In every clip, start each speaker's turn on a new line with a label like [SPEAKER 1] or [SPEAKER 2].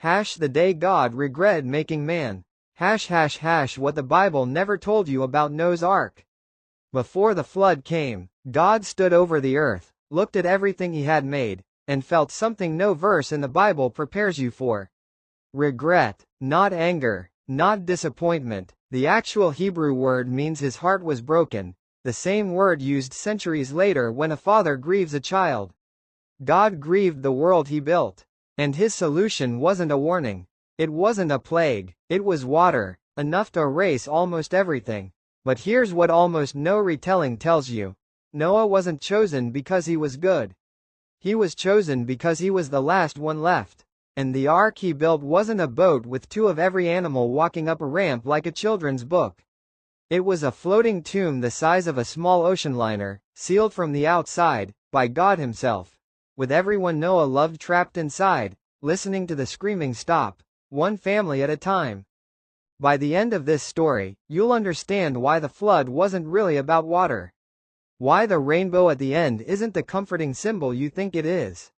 [SPEAKER 1] The day God regretted making man. What the Bible never told you about Noah's Ark. Before the flood came, God stood over the earth, looked at everything he had made, and felt something no verse in the Bible prepares you for. Regret, not anger, not disappointment. The actual Hebrew word means his heart was broken, the same word used centuries later when a father grieves a child. God grieved the world he built. And his solution wasn't a warning. It wasn't a plague. It was water, enough to erase almost everything. But here's what almost no retelling tells you. Noah wasn't chosen because he was good. He was chosen because he was the last one left. And the ark he built wasn't a boat with two of every animal walking up a ramp like a children's book. It was a floating tomb the size of a small ocean liner, sealed from the outside, by God himself. With everyone Noah loved trapped inside, listening to the screaming stop, one family at a time. By the end of this story, you'll understand why the flood wasn't really about water. Why the rainbow at the end isn't the comforting symbol you think it is.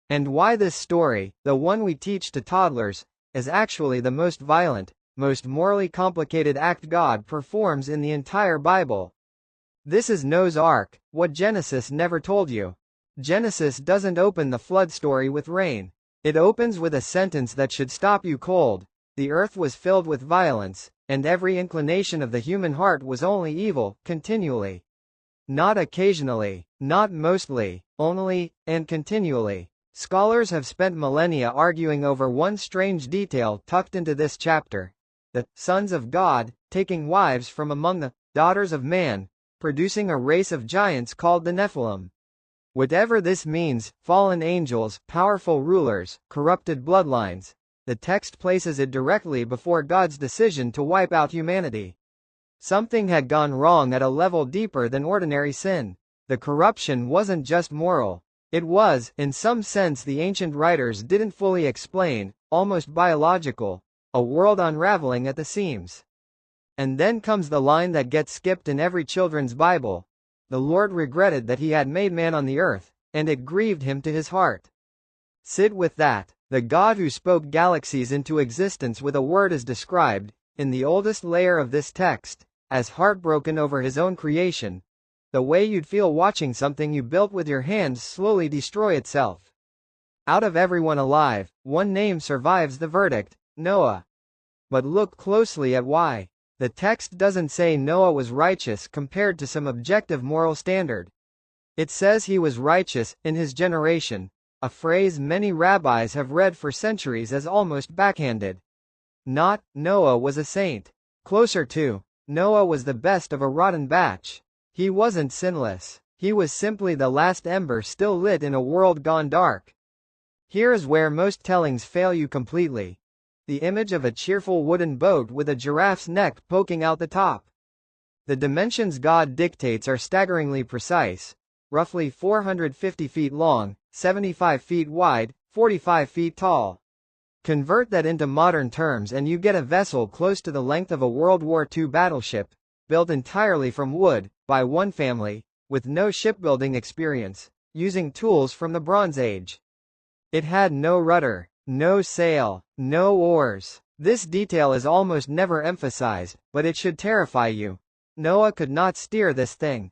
[SPEAKER 1] And why this story, the one we teach to toddlers, is actually the most violent, most morally complicated act God performs in the entire Bible. This is Noah's Ark, what Genesis never told you. Genesis doesn't open the flood story with rain. It opens with a sentence that should stop you cold. The earth was filled with violence, and every inclination of the human heart was only evil, continually. Not occasionally, not mostly, only, and continually. Scholars have spent millennia arguing over one strange detail tucked into this chapter. The sons of God, taking wives from among the daughters of man, producing a race of giants called the Nephilim. Whatever this means, fallen angels, powerful rulers, corrupted bloodlines, the text places it directly before God's decision to wipe out humanity. Something had gone wrong at a level deeper than ordinary sin. The corruption wasn't just moral. It was, in some sense the ancient writers didn't fully explain, almost biological, a world unraveling at the seams. And then comes the line that gets skipped in every children's Bible. The Lord regretted that he had made man on the earth, and it grieved him to his heart. Sit with that. The God who spoke galaxies into existence with a word is described, in the oldest layer of this text, as heartbroken over his own creation. The way you'd feel watching something you built with your hands slowly destroy itself. Out of everyone alive, one name survives the verdict, Noah. But look closely at why. The text doesn't say Noah was righteous compared to some objective moral standard. It says he was righteous in his generation, a phrase many rabbis have read for centuries as almost backhanded. Not, Noah was a saint. Closer to, Noah was the best of a rotten batch. He wasn't sinless. He was simply the last ember still lit in a world gone dark. Here is where most tellings fail you completely. The image of a cheerful wooden boat with a giraffe's neck poking out the top. The dimensions God dictates are staggeringly precise, roughly 450 feet long, 75 feet wide, 45 feet tall. Convert that into modern terms and you get a vessel close to the length of a World War II battleship, built entirely from wood, by one family, with no shipbuilding experience, using tools from the Bronze Age. It had no rudder, no sail, no oars. This detail is almost never emphasized, but it should terrify you. Noah could not steer this thing.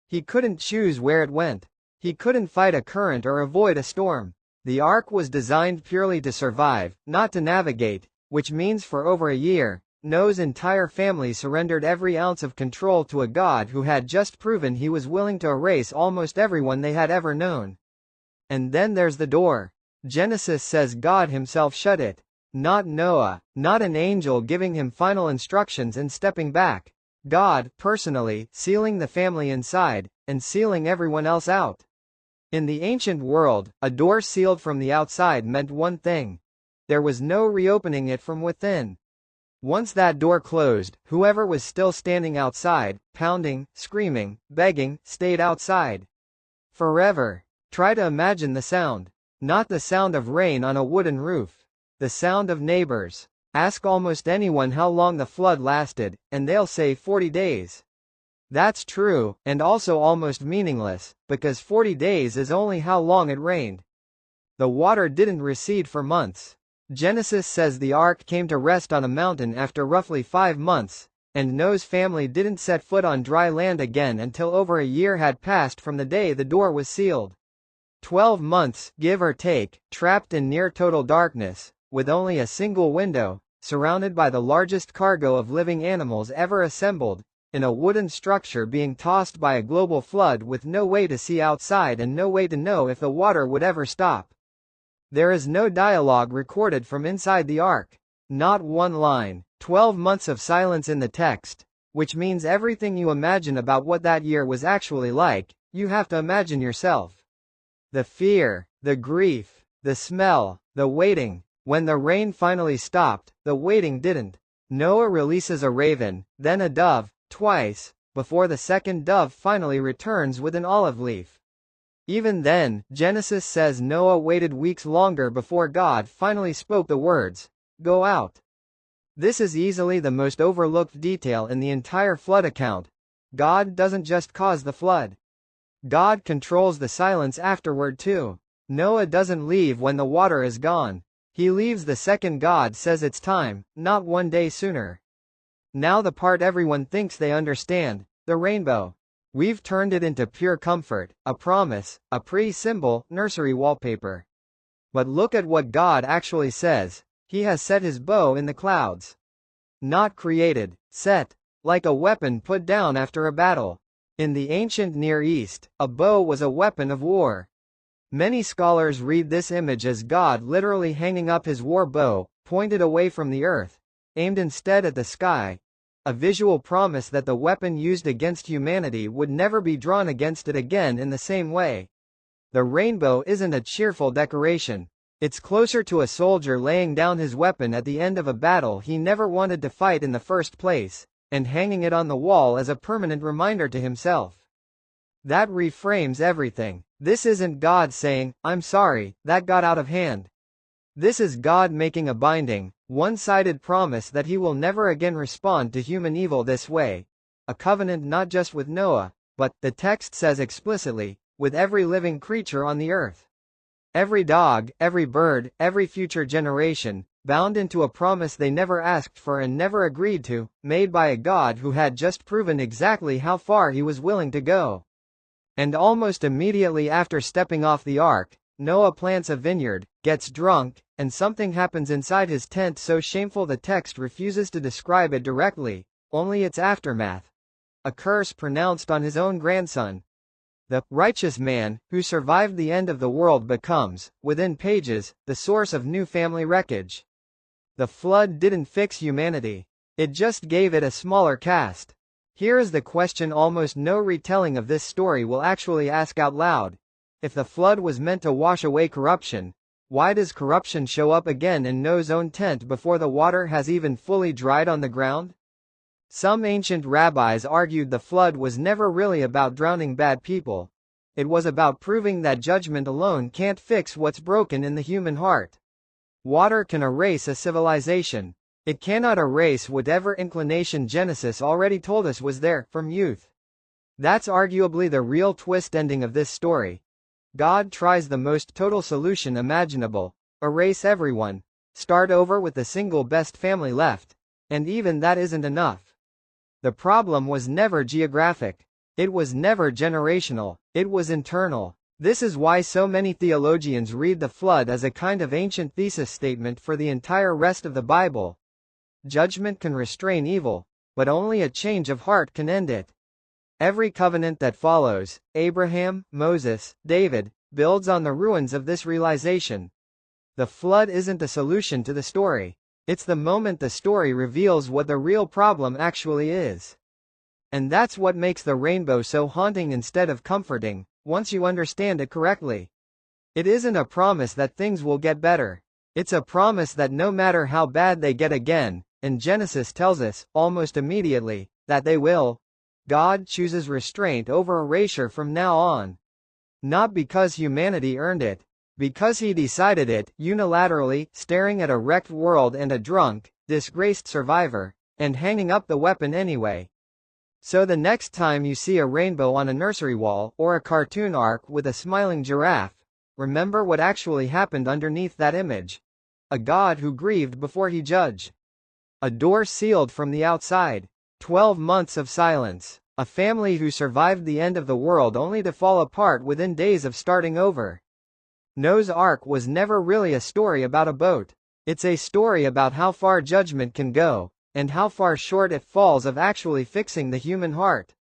[SPEAKER 1] He couldn't choose where it went. He couldn't fight a current or avoid a storm. The ark was designed purely to survive, not to navigate, which means for over a year, Noah's entire family surrendered every ounce of control to a God who had just proven he was willing to erase almost everyone they had ever known. And then there's the door. Genesis says God himself shut it. Not Noah, not an angel giving him final instructions and stepping back. God, personally, sealing the family inside, and sealing everyone else out. In the ancient world, a door sealed from the outside meant one thing. There was no reopening it from within. Once that door closed, whoever was still standing outside, pounding, screaming, begging, stayed outside. Forever. Try to imagine the sound. Not the sound of rain on a wooden roof. The sound of neighbors. Ask almost anyone how long the flood lasted, and they'll say 40 days. That's true, and also almost meaningless, because 40 days is only how long it rained. The water didn't recede for months. Genesis says the ark came to rest on a mountain after roughly 5 months, and Noah's family didn't set foot on dry land again until over a year had passed from the day the door was sealed. 12 months, give or take, trapped in near total darkness, with only a single window, surrounded by the largest cargo of living animals ever assembled, in a wooden structure being tossed by a global flood with no way to see outside and no way to know if the water would ever stop. There is no dialogue recorded from inside the ark. Not one line. 12 months of silence in the text, which means everything you imagine about what that year was actually like, you have to imagine yourself. The fear, the grief, the smell, the waiting. When the rain finally stopped, the waiting didn't. Noah releases a raven, then a dove, twice, before the second dove finally returns with an olive leaf. Even then, Genesis says Noah waited weeks longer before God finally spoke the words, "Go out." This is easily the most overlooked detail in the entire flood account. God doesn't just cause the flood. God controls the silence afterward too. Noah doesn't leave when the water is gone. He leaves the second God says it's time, not 1 day sooner. Now the part everyone thinks they understand, the rainbow. We've turned it into pure comfort, a promise, a pre-symbol, nursery wallpaper. But look at what God actually says. He has set his bow in the clouds. Not created, set, like a weapon put down after a battle. In the ancient Near East, a bow was a weapon of war. Many scholars read this image as God literally hanging up his war bow, pointed away from the earth, aimed instead at the sky, a visual promise that the weapon used against humanity would never be drawn against it again in the same way. The rainbow isn't a cheerful decoration. It's closer to a soldier laying down his weapon at the end of a battle he never wanted to fight in the first place, and hanging it on the wall as a permanent reminder to himself. That reframes everything. This isn't God saying, "I'm sorry, that got out of hand." This is God making a binding, one-sided promise that he will never again respond to human evil this way. A covenant not just with Noah, but, the text says explicitly, with every living creature on the earth. Every dog, every bird, every future generation, bound into a promise they never asked for and never agreed to, made by a God who had just proven exactly how far he was willing to go. And almost immediately after stepping off the ark, Noah plants a vineyard, gets drunk, and something happens inside his tent so shameful the text refuses to describe it directly, only its aftermath. A curse pronounced on his own grandson. The righteous man, who survived the end of the world becomes, within pages, the source of new family wreckage. The flood didn't fix humanity. It just gave it a smaller cast. Here is the question almost no retelling of this story will actually ask out loud. If the flood was meant to wash away corruption, why does corruption show up again in Noah's own tent before the water has even fully dried on the ground? Some ancient rabbis argued the flood was never really about drowning bad people. It was about proving that judgment alone can't fix what's broken in the human heart. Water can erase a civilization. It cannot erase whatever inclination Genesis already told us was there, from youth. That's arguably the real twist ending of this story. God tries the most total solution imaginable. Erase everyone. Start over with the single best family left. And even that isn't enough. The problem was never geographic. It was never generational. It was internal. This is why so many theologians read the flood as a kind of ancient thesis statement for the entire rest of the Bible. Judgment can restrain evil, but only a change of heart can end it. Every covenant that follows, Abraham, Moses, David, builds on the ruins of this realization. The flood isn't the solution to the story. It's the moment the story reveals what the real problem actually is. And that's what makes the rainbow so haunting instead of comforting, once you understand it correctly. It isn't a promise that things will get better. It's a promise that no matter how bad they get again, and Genesis tells us, almost immediately, that they will, God chooses restraint over erasure from now on. Not because humanity earned it. Because he decided it, unilaterally, staring at a wrecked world and a drunk, disgraced survivor, and hanging up the weapon anyway. So the next time you see a rainbow on a nursery wall, or a cartoon ark with a smiling giraffe, remember what actually happened underneath that image. A God who grieved before he judged. A door sealed from the outside. 12 months of silence. A family who survived the end of the world only to fall apart within days of starting over. Noah's Ark was never really a story about a boat. It's a story about how far judgment can go, and how far short it falls of actually fixing the human heart.